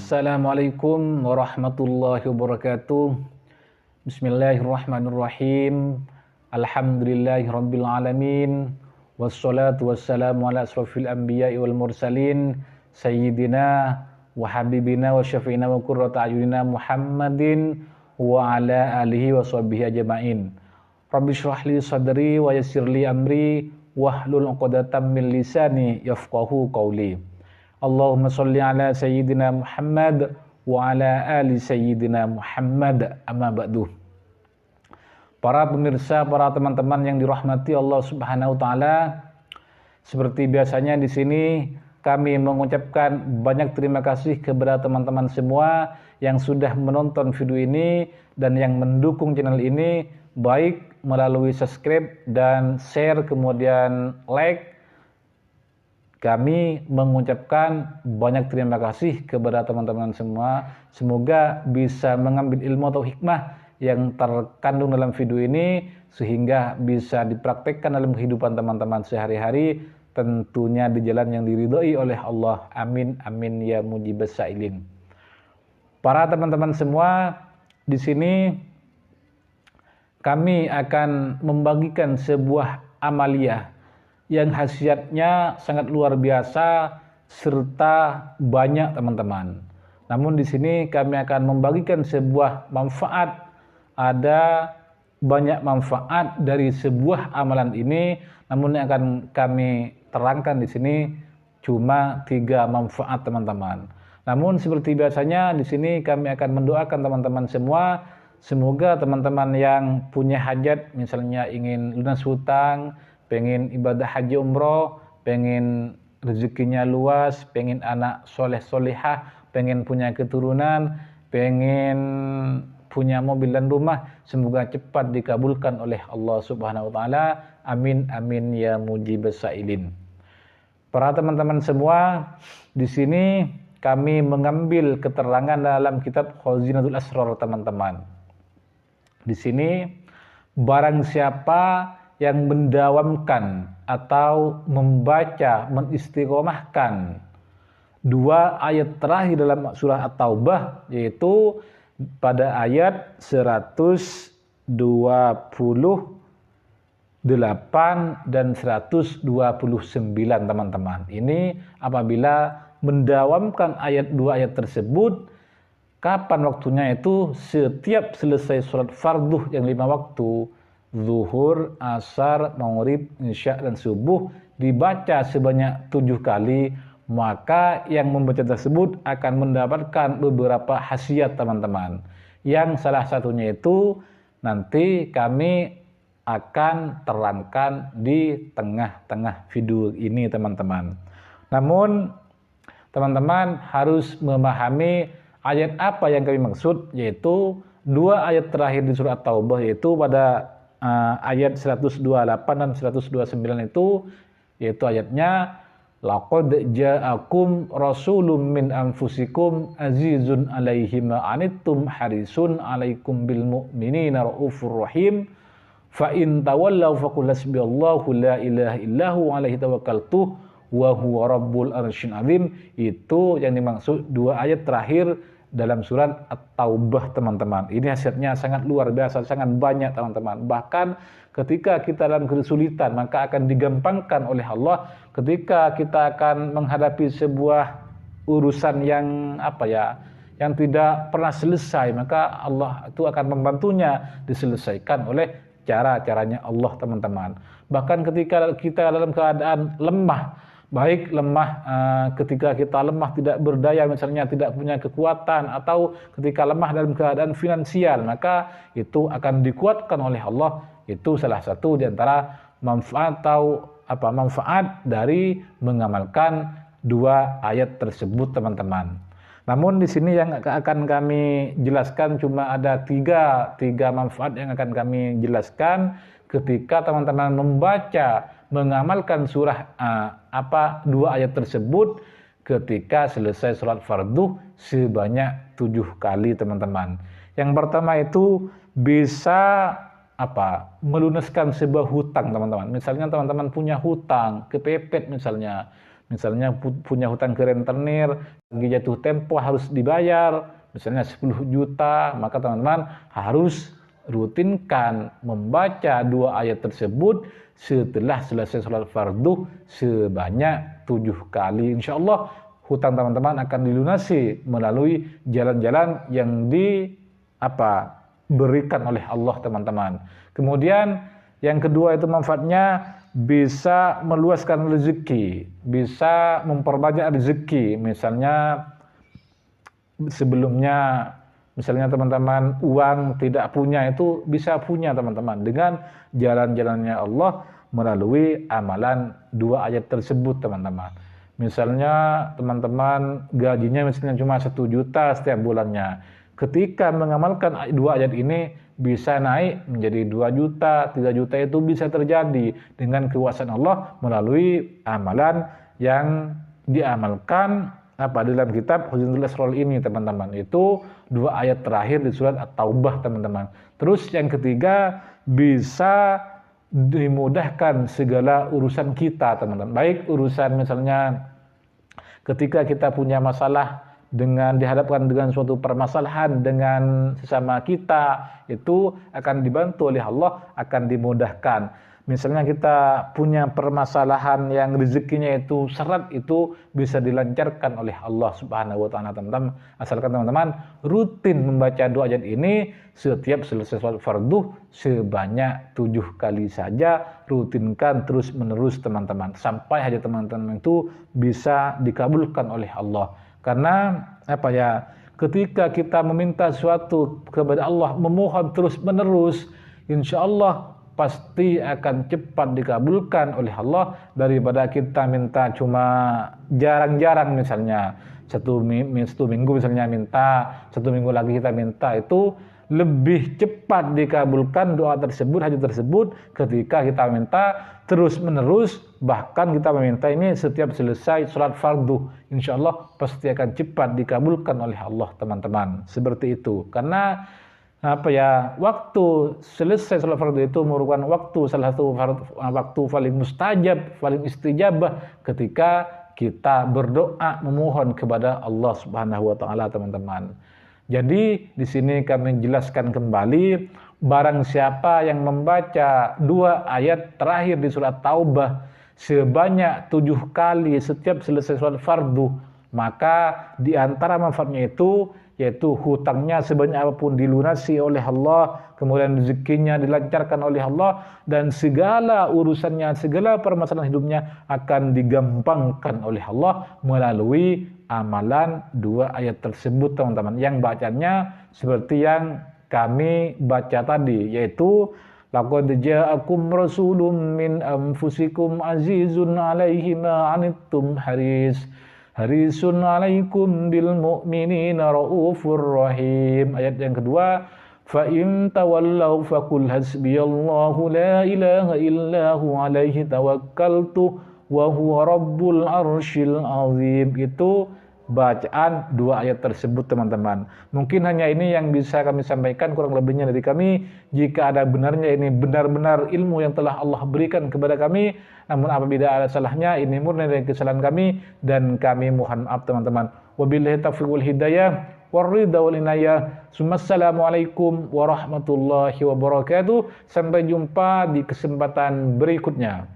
Assalamualaikum warahmatullahi wabarakatuh. Bismillahirrahmanirrahim. Alhamdulillahirabbil alamin. Wassalatu wassalamu ala asrofil anbiya'i wal mursalin sayyidina wa habibina wa syafi'ina wa qurrata ayunina Muhammadin wa ala alihi wa sahbihi ajma'in. Rabbi shrah li sadri wa yassir li amri wahlul 'uqdatam min lisani yafqahu qawli. Allahumma sholli ala sayyidina Muhammad wa ala ali sayyidina Muhammad, amma ba'du. Para pemirsa, para teman-teman yang dirahmati Allah Subhanahu wa taala, seperti biasanya di sini kami mengucapkan banyak terima kasih kepada teman-teman semua yang sudah menonton video ini dan yang mendukung channel ini, baik melalui subscribe dan share kemudian like. Kami mengucapkan banyak terima kasih kepada teman-teman semua. Semoga bisa mengambil ilmu atau hikmah yang terkandung dalam video ini sehingga bisa dipraktekkan dalam kehidupan teman-teman sehari-hari, tentunya di jalan yang diridhoi oleh Allah. Amin amin ya mujibas sa'ilin. Para teman-teman semua, di sini kami akan membagikan sebuah amaliyah yang khasiatnya sangat luar biasa serta banyak teman-teman. Namun di sini kami akan membagikan sebuah manfaat. Ada banyak manfaat dari sebuah amalan ini, namun yang akan kami terangkan di sini cuma 3 manfaat teman-teman. Namun seperti biasanya di sini kami akan mendoakan teman-teman semua, semoga teman-teman yang punya hajat, misalnya ingin lunas hutang, pengen ibadah haji umroh, pengen rezekinya luas, pengen anak soleh solehah, pengen punya keturunan, pengen punya mobil dan rumah, semoga cepat dikabulkan oleh Allah Subhanahu wa taala. Amin amin ya mujibas sa'ilin. Para teman-teman semua, di sini kami mengambil keterangan dalam kitab Khazinatul Asrar teman-teman. Di sini barang siapa yang mendawamkan atau membaca, mengistiqomahkan 2 ayat terakhir dalam surah At-Taubah, yaitu pada ayat 128 dan 129 teman-teman. Ini apabila mendawamkan 2 ayat tersebut, kapan waktunya itu? Setiap selesai sholat fardu yang 5 waktu, zuhur, asar, maghrib, isya dan subuh, dibaca sebanyak 7 kali, maka yang membaca tersebut akan mendapatkan beberapa khasiat teman-teman. Yang salah satunya itu nanti kami akan terangkan di tengah-tengah video ini teman-teman. Namun teman-teman harus memahami ayat apa yang kami maksud, yaitu 2 ayat terakhir di surat Taubah, yaitu pada ayat 128 dan 129 itu, yaitu ayatnya laqad ja'akum rasulun min anfusikum azizun 'alaihi ma anittum harisun 'alaikum bil mu'minina raufur rahim fa in tawallaw faqul hasbiyallahu la ilaha illahu 'alaihi tawakkaltu wa huwa rabbul arsyil azim. Itu yang dimaksud 2 ayat terakhir dalam surat At-Taubah teman-teman. Ini hasilnya sangat luar biasa, sangat banyak teman-teman. Bahkan ketika kita dalam kesulitan, maka akan digampangkan oleh Allah. Ketika kita akan menghadapi sebuah urusan yang yang tidak pernah selesai, maka Allah itu akan membantunya diselesaikan oleh cara-caranya Allah teman-teman. Bahkan ketika kita dalam keadaan lemah, baik lemah ketika kita lemah tidak berdaya, misalnya tidak punya kekuatan, atau ketika lemah dalam keadaan finansial, maka itu akan dikuatkan oleh Allah. Itu salah satu di antara manfaat manfaat dari mengamalkan 2 ayat tersebut teman-teman. Namun di sini yang akan kami jelaskan cuma ada tiga manfaat yang akan kami jelaskan ketika teman-teman membaca, mengamalkan surah 2 ayat tersebut ketika selesai sholat fardu sebanyak 7 kali teman-teman. Yang pertama itu bisa melunaskan sebuah hutang teman-teman. Misalnya teman-teman punya hutang kepepet misalnya, misalnya punya hutang ke rentenir, jatuh tempo harus dibayar, misalnya 10 juta, maka teman-teman harus rutinkan membaca 2 ayat tersebut setelah selesai sholat fardu sebanyak 7 kali. Insya Allah hutang teman-teman akan dilunasi melalui jalan-jalan yang berikan oleh Allah teman-teman. Kemudian yang kedua itu manfaatnya bisa meluaskan rezeki, bisa memperbanyak rezeki. Misalnya sebelumnya teman-teman uang tidak punya, itu bisa punya teman-teman dengan jalan-jalannya Allah melalui amalan 2 ayat tersebut teman-teman. Misalnya teman-teman gajinya misalnya cuma 1 juta setiap bulannya. Ketika mengamalkan 2 ayat ini bisa naik menjadi 2 juta, 3 juta, itu bisa terjadi dengan kuasaan Allah melalui amalan yang diamalkan dalam kitab Husnul Asrar ini teman-teman. Itu 2 ayat terakhir di surat At-Taubah teman-teman. Terus yang ketiga, bisa dimudahkan segala urusan kita teman-teman. Baik urusan misalnya ketika kita punya masalah dihadapkan dengan suatu permasalahan dengan sesama kita, itu akan dibantu oleh Allah, akan dimudahkan. Misalnya kita punya permasalahan yang rezekinya itu syarat, itu bisa dilancarkan oleh Allah Subhanahu wa taala teman-teman. Asalkan teman-teman rutin membaca 2 ayat ini setiap selesai sholat fardu sebanyak 7 kali saja, rutinkan terus menerus teman-teman sampai hajat teman-teman itu bisa dikabulkan oleh Allah. Karena ketika kita meminta sesuatu kepada Allah, memohon terus menerus, insya Allah pasti akan cepat dikabulkan oleh Allah daripada kita minta cuma jarang-jarang, misalnya satu minggu misalnya minta, 1 minggu lagi kita minta. Itu lebih cepat dikabulkan doa tersebut, hajat tersebut ketika kita minta terus menerus. Bahkan kita meminta ini setiap selesai sholat fardu, insya Allah pasti akan cepat dikabulkan oleh Allah teman-teman. Seperti itu. Karena waktu selesai sholat fardu itu merupakan salah satu waktu paling mustajab, paling istijabah ketika kita berdoa memohon kepada Allah Subhanahu wa taala teman-teman. Jadi di sini kami jelaskan kembali, barang siapa yang membaca 2 ayat terakhir di surat Taubah sebanyak 7 kali setiap selesai sholat fardu, maka di antara manfaatnya itu yaitu hutangnya sebanyak apapun dilunasi oleh Allah, kemudian rezekinya dilancarkan oleh Allah, dan segala urusannya, segala permasalahan hidupnya akan digampangkan oleh Allah melalui amalan 2 ayat tersebut teman-teman. Yang bacanya seperti yang kami baca tadi, yaitu laqad ja'akum rasulun min anfusikum azizun 'alaihi ma 'anittum harisun 'alaikum bil mu'minina raufur rahim. Ayat yang kedua, fa in tawallaw faqul hasbiyallahu la ilaha illahu 'alaihi tawakkaltu wa huwa rabbul arsyil azim. Itu bacaan 2 ayat tersebut teman-teman. Mungkin hanya ini yang bisa kami sampaikan, kurang lebihnya dari kami. Jika ada benarnya, ini benar-benar ilmu yang telah Allah berikan kepada kami. Namun apabila ada salahnya, ini murni dari kesalahan kami, dan kami mohon maaf teman-teman. Wabillahi taufiq wal hidayah waridha wal inayah. Assalamualaikum warahmatullahi wabarakatuh. Sampai jumpa di kesempatan berikutnya.